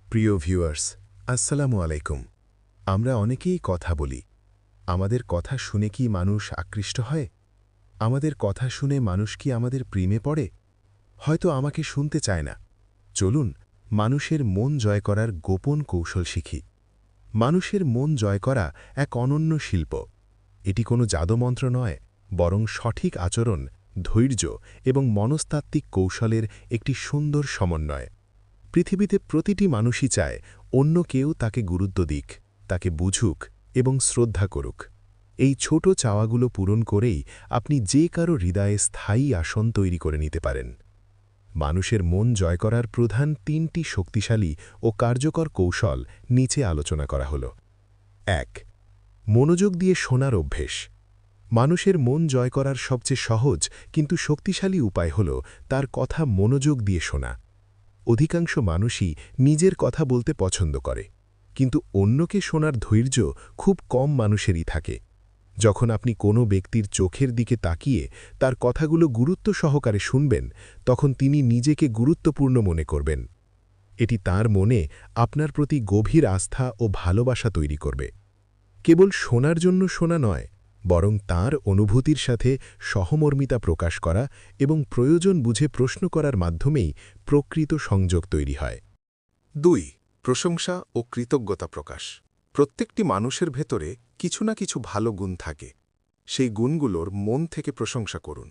প্রিয় ভিউয়ার্স, আসসালামু আলাইকুম। আমরা অনেকেই কথা বলি। আমাদের কথা শুনে কি মানুষ আকৃষ্ট হয়? আমাদের কথা শুনে মানুষ কি আমাদের প্রেমে পড়ে? হয়তো আমাকে শুনতে চায় না। চলুন মানুষের মন জয় করার গোপন কৌশল শিখি। মানুষের মন জয় করা এক অনন্য শিল্প। এটি কোনো জাদুমন্ত্র নয়, বরং সঠিক আচরণ, ধৈর্য এবং মনস্তাত্ত্বিক কৌশলের একটি সুন্দর সমন্বয়। পৃথিবীতে প্রতিটি মানুষই চায় অন্য কেউ তাকে গুরুত্ব দিক, তাকে বুঝুক এবং শ্রদ্ধা করুক। এই ছোট চাওয়াগুলো পূরণ করেই আপনি যে কারো হৃদয়ে স্থায়ী আসন তৈরি করে নিতে পারেন। মানুষের মন জয় করার প্রধান ৩টি শক্তিশালী ও কার্যকর কৌশল নিচে আলোচনা করা হল। ১. মনোযোগ দিয়ে শোনার অভ্যেস। মানুষের মন জয় করার সবচেয়ে সহজ কিন্তু শক্তিশালী উপায় হল তার কথা মনোযোগ দিয়ে শোনা। অধিকাংশ মানুষই নিজের কথা বলতে পছন্দ করে, কিন্তু অন্যকে শোনার ধৈর্য খুব কম মানুষেরই থাকে। যখন আপনি কোনো ব্যক্তির চোখের দিকে তাকিয়ে তার কথাগুলো গুরুত্ব সহকারে শুনবেন, তখন তিনি নিজেকে গুরুত্বপূর্ণ মনে করবেন। এটি তার মনে আপনার প্রতি গভীর আস্থা ও ভালোবাসা তৈরি করবে। কেবল শোনার জন্য শোনা নয়, বরং তার অনুভূতির সাথে সহমর্মিতা প্রকাশ করা এবং প্রয়োজন বুঝে প্রশ্ন করার মাধ্যমেই প্রকৃত সংযোগ তৈরি হয়। ২. প্রশংসা ও কৃতজ্ঞতা প্রকাশ। প্রত্যেকটি মানুষের ভেতরে কিছু না কিছু ভালো গুণ থাকে। সেই গুণগুলোর মন থেকে প্রশংসা করুন।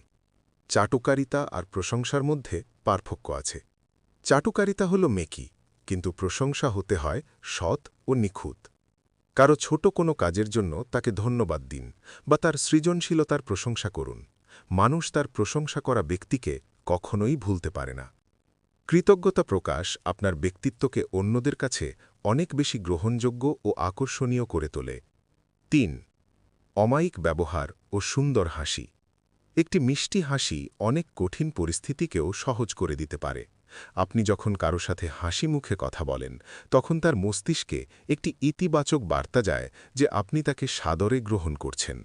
চাটুকারিতা আর প্রশংসার মধ্যে পার্থক্য আছে। চাটুকারিতা হল মেকি, কিন্তু প্রশংসা হতে হয় সৎ ও নিখুঁত। কারো ছোট কোনো কাজের জন্য তাকে ধন্যবাদ দিন বা তার সৃজনশীলতার প্রশংসা করুন। মানুষ তার প্রশংসা করা ব্যক্তিকে কখনোই ভুলতে পারে না। কৃতজ্ঞতা প্রকাশ আপনার ব্যক্তিত্বকে অন্যদের কাছে অনেক বেশি গ্রহণযোগ্য ও আকর্ষণীয় করে তোলে। ৩. অমায়িক ব্যবহার ও সুন্দর হাসি। একটি মিষ্টি হাসি অনেক কঠিন পরিস্থিতিকেও সহজ করে দিতে পারে। আপনি যখন কারো সাথে হাসি মুখে কথা বলেন, তখন তার মস্তিষ্কে একটি ইতিবাচক বার্তা যায় যে আপনি তাকে সাদরে গ্রহণ করছেন।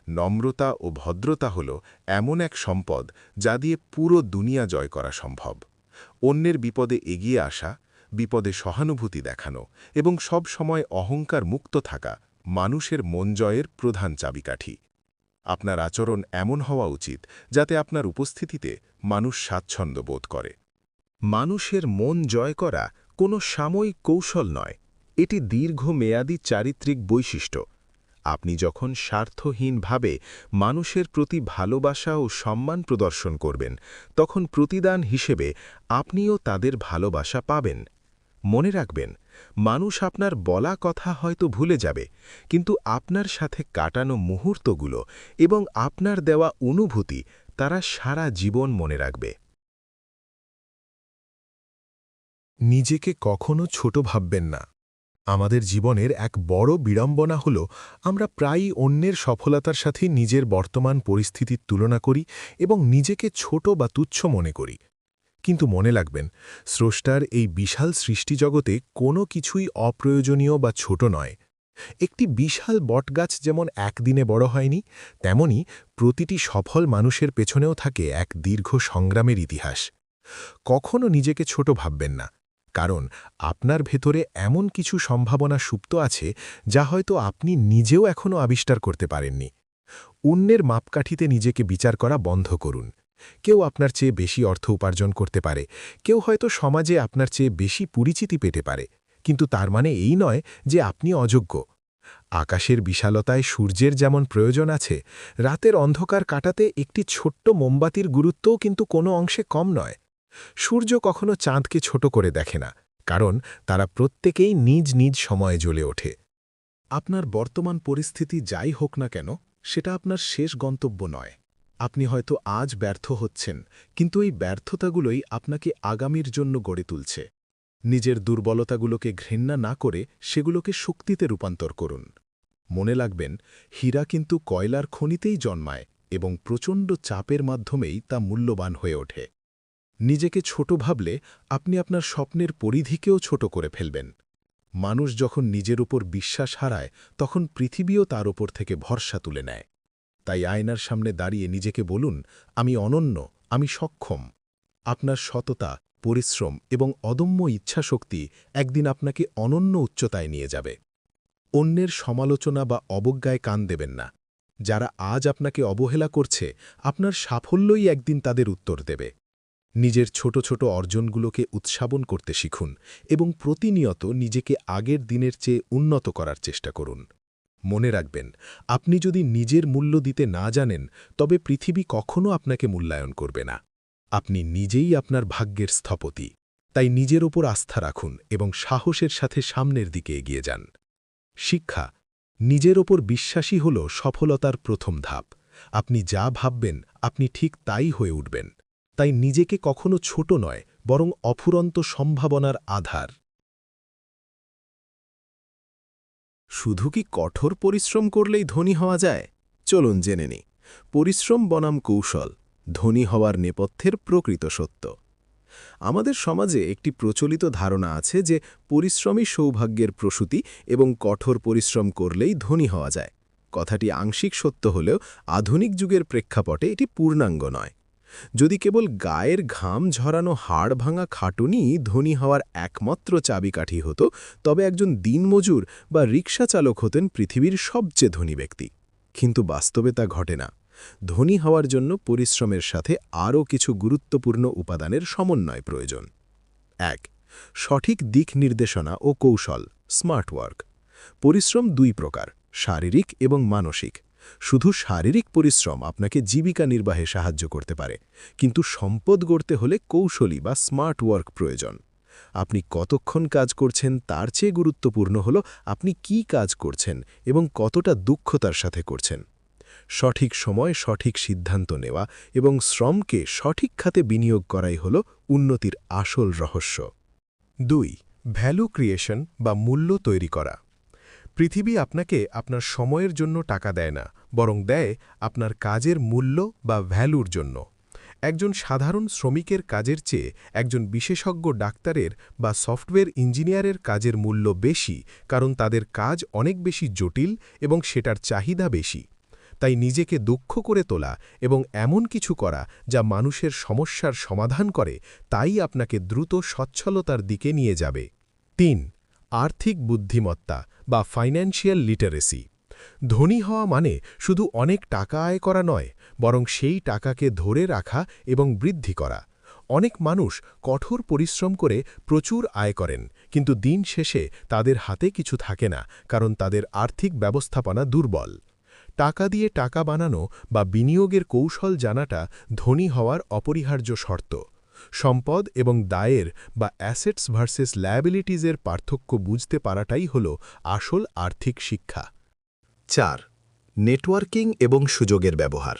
নম্রতা ও ভদ্রতা হল এমন এক সম্পদ যা দিয়ে পুরো দুনিয়া জয় করা সম্ভব। অন্যের বিপদে এগিয়ে আসা, বিপদে সহানুভূতি দেখানো এবং সব সময় অহংকার মুক্ত থাকা মানুষের মন জয়ের প্রধান চাবিকাঠি। আপনার আচরণ এমন হওয়া উচিত যাতে আপনার উপস্থিতিতে মানুষ স্বাচ্ছন্দ্য বোধ করে। মানুষের মন জয় করা কোনো সাময়িক কৌশল নয়, এটি দীর্ঘমেয়াদী চারিত্রিক বৈশিষ্ট্য। আপনি যখন স্বার্থহীনভাবে মানুষের প্রতি ভালোবাসা ও সম্মান প্রদর্শন করবেন, তখন প্রতিদান হিসেবে আপনিও তাদের ভালোবাসা পাবেন। মনে রাখবেন, মানুষ আপনার বলা কথা হয়তো ভুলে যাবে, কিন্তু আপনার সাথে কাটানো মুহূর্তগুলো এবং আপনার দেওয়া অনুভূতি তারা সারা জীবন মনে রাখবে। নিজেকে কখনো ছোট ভাববেন না। আমাদের জীবনের এক বড় বিড়ম্বনা হল আমরা প্রায়ই অন্যের সফলতার সাথে নিজের বর্তমান পরিস্থিতির তুলনা করি এবং নিজেকে ছোট বা তুচ্ছ মনে করি। কিন্তু মনে রাখবেন, স্রষ্টার এই বিশাল সৃষ্টিজগতে কোনো কিছুই অপ্রয়োজনীয় বা ছোট নয়। একটি বিশাল বটগাছ যেমন একদিনে বড় হয়নি, তেমনি প্রতিটি সফল মানুষের পেছনেও থাকে এক দীর্ঘ সংগ্রামের ইতিহাস। কখনো নিজেকে ছোট ভাববেন না, কারণ আপনার ভেতরে এমন কিছু সম্ভাবনা সুপ্ত আছে যা হয়তো আপনি নিজেও এখনও আবিষ্কার করতে পারেননি। অন্যের মাপকাঠিতে নিজেকে বিচার করা বন্ধ করুন। কেউ আপনার চেয়ে বেশি অর্থ উপার্জন করতে পারে, কেউ হয়তো সমাজে আপনার চেয়ে বেশি পরিচিতি পেতে পারে, কিন্তু তার মানে এই নয় যে আপনি অযোগ্য। আকাশের বিশালতায় সূর্যের যেমন প্রয়োজন আছে, রাতের অন্ধকার কাটাতে একটি ছোট্ট মোমবাতির গুরুত্বও কিন্তু কোনো অংশে কম নয়। সূর্য কখনো চাঁদকে ছোট করে দেখে না, কারণ তারা প্রত্যেকেই নিজ নিজ সময়ে জ্বলে ওঠে। আপনার বর্তমান পরিস্থিতি যাই হোক না কেন, সেটা আপনার শেষ গন্তব্য নয়। আপনি হয়তো আজ ব্যর্থ হচ্ছেন, কিন্তু এই ব্যর্থতাগুলোই আপনাকে আগামীর জন্য গড়ে তুলছে। নিজের দুর্বলতাগুলোকে ঘৃণা না করে সেগুলোকে শক্তিতে রূপান্তর করুন। মনে রাখবেন, হীরা কিন্তু কয়লার খনিতেই জন্মায় এবং প্রচণ্ড চাপের মাধ্যমেই তা মূল্যবান হয়ে ওঠে। নিজেকে ছোট ভাবলে আপনি আপনার স্বপ্নের পরিধিকেও ছোট করে ফেলবেন। মানুষ যখন নিজের উপর বিশ্বাস হারায়, তখন পৃথিবীও তার ওপর থেকে ভরসা তুলে নেয়। তাই আয়নার সামনে দাঁড়িয়ে নিজেকে বলুন, আমি অনন্য, আমি সক্ষম। আপনার সততা, পরিশ্রম এবং অদম্য ইচ্ছাশক্তি একদিন আপনাকে অনন্য উচ্চতায় নিয়ে যাবে। অন্যের সমালোচনা বা অবজ্ঞায় কান দেবেন না। যারা আজ আপনাকে অবহেলা করছে, আপনার সাফল্যই একদিন তাদের উত্তর দেবে। নিজের ছোট ছোট অর্জনগুলোকে উৎসাবন করতে শিখুন এবং প্রতিনিয়ত নিজেকে আগের দিনের চেয়ে উন্নত করার চেষ্টা করুন। মনে রাখবেন, আপনি যদি নিজের মূল্য দিতে না জানেন, তবে পৃথিবী কখনো আপনাকে মূল্যায়ন করবে না। আপনি নিজেই আপনার ভাগ্যের স্থপতি। তাই নিজের ওপর আস্থা রাখুন এবং সাহসের সাথে সামনের দিকে এগিয়ে যান। শিক্ষা: নিজের ওপর বিশ্বাসী হল সফলতার প্রথম ধাপ। আপনি যা ভাববেন, আপনি ঠিক তাই হয়ে উঠবেন। তাই নিজেকে কখনো ছোট নয়, বরং অফুরন্ত সম্ভাবনার আধার। শুধু কি কঠোর পরিশ্রম করলেই ধনী হওয়া যায়? চলুন জেনে নিই। পরিশ্রম বনাম কৌশল, ধনী হওয়ার নেপথ্যের প্রকৃত সত্য। আমাদের সমাজে একটি প্রচলিত ধারণা আছে যে পরিশ্রমই সৌভাগ্যের প্রসূতি এবং কঠোর পরিশ্রম করলেই ধনী হওয়া যায়। কথাটি আংশিক সত্য হলেও আধুনিক যুগের প্রেক্ষাপটে এটি পূর্ণাঙ্গ নয়। যদি কেবল গায়ের ঘাম ঝরানো হাড় ভাঙা খাটুনি ধনী হওয়ার একমাত্র চাবিকাঠি হতো, তবে একজন দিনমজুর বা রিক্সা চালক হতেন পৃথিবীর সবচেয়ে ধনী ব্যক্তি। কিন্তু বাস্তবে তা ঘটে না। ধনী হওয়ার জন্য পরিশ্রমের সাথে আরও কিছু গুরুত্বপূর্ণ উপাদানের সমন্বয় প্রয়োজন। ১. সঠিক দিক নির্দেশনা ও কৌশল, স্মার্ট ওয়ার্ক। পরিশ্রম দুই প্রকার, শারীরিক এবং মানসিক। শুধু শারীরিক পরিশ্রম আপনাকে জীবিকা নির্বাহে সাহায্য করতে পারে, কিন্তু সম্পদ গড়তে হলে কৌশলী বা স্মার্ট ওয়ার্ক প্রয়োজন। আপনি কতক্ষণ কাজ করছেন তার চেয়ে গুরুত্বপূর্ণ হল আপনি কি কাজ করছেন এবং কতটা দক্ষতার সাথে করছেন। সঠিক সময় সঠিক সিদ্ধান্ত নেওয়া এবং শ্রমকে সঠিক খাতে বিনিয়োগ করাই হল উন্নতির আসল রহস্য। ২. ভ্যালু ক্রিয়েশন বা মূল্য তৈরি করা। পৃথিবী আপনাকে আপনার সময়ের জন্য টাকা দেয় না, বরং দেয় আপনার কাজের মূল্য বা ভ্যালুর জন্য। একজন সাধারণ শ্রমিকের কাজের চেয়ে একজন বিশেষজ্ঞ ডাক্তারের বা সফটওয়্যার ইঞ্জিনিয়ারের কাজের মূল্য বেশি, কারণ তাদের কাজ অনেক বেশি জটিল এবং সেটার চাহিদা বেশি। তাই নিজেকে দক্ষ করে তোলা এবং এমন কিছু করা যা মানুষের সমস্যার সমাধান করে, তাই আপনাকে দ্রুত সচ্ছলতার দিকে নিয়ে যাবে। ৩. আর্থিক বুদ্ধিমত্তা বা ফাইন্যান্সিয়াল লিটারেসি। ধনী হওয়া মানে শুধু অনেক টাকা আয় করা নয়, বরং সেই টাকাকে ধরে রাখা এবং বৃদ্ধি করা। অনেক মানুষ কঠোর পরিশ্রম করে প্রচুর আয় করেন, কিন্তু দিন শেষে তাদের হাতে কিছু থাকে না, কারণ তাদের আর্থিক ব্যবস্থাপনা দুর্বল। টাকা দিয়ে টাকা বানানো বা বিনিয়োগের কৌশল জানাটা ধনী হওয়ার অপরিহার্য শর্ত। সম্পদ এবং দায়ের বা অ্যাসেটস ভার্সেস লায়াবিলিটিজের পার্থক্য বুঝতে পারাটাই হল আসল আর্থিক শিক্ষা। ৪. নেটওয়ার্কিং এবং সুযোগের ব্যবহার।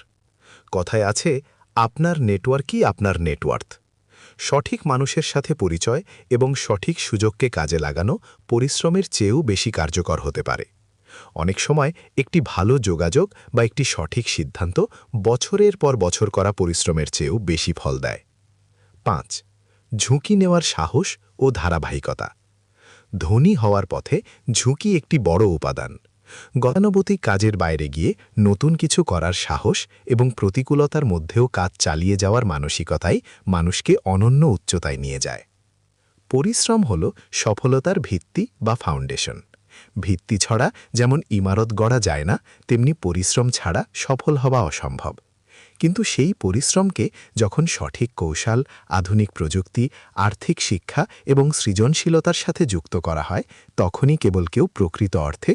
কথায় আছে, আপনার নেটওয়ার্কই আপনার নেটওয়ার্থ। সঠিক মানুষের সাথে পরিচয় এবং সঠিক সুযোগকে কাজে লাগানো পরিশ্রমের চেয়েও বেশি কার্যকর হতে পারে। অনেক সময় একটি ভালো যোগাযোগ বা একটি সঠিক সিদ্ধান্ত বছরের পর বছর করা পরিশ্রমের চেয়েও বেশি ফল দেয়। ৫. ঝুঁকি নেওয়ার সাহস ও ধারাবাহিকতা। ধনী হওয়ার পথে ঝুঁকি একটি বড় উপাদান। গতানুগতিক কাজের বাইরে গিয়ে নতুন কিছু করার সাহস এবং প্রতিকূলতার মধ্যেও কাজ চালিয়ে যাওয়ার মানসিকতাই মানুষকে অনন্য উচ্চতায় নিয়ে যায়। পরিশ্রম হল সফলতার ভিত্তি বা ফাউন্ডেশন। ভিত্তি ছাড়া যেমন ইমারত গড়া যায় না, তেমনি পরিশ্রম ছাড়া সফল হওয়া অসম্ভব। কিন্তু সেই পরিশ্রমকে যখন সঠিক কৌশল, আধুনিক প্রযুক্তি, আর্থিক শিক্ষা এবং সৃজনশীলতার সাথে যুক্ত করা হয়, তখনই কেবল কেউ প্রকৃত অর্থে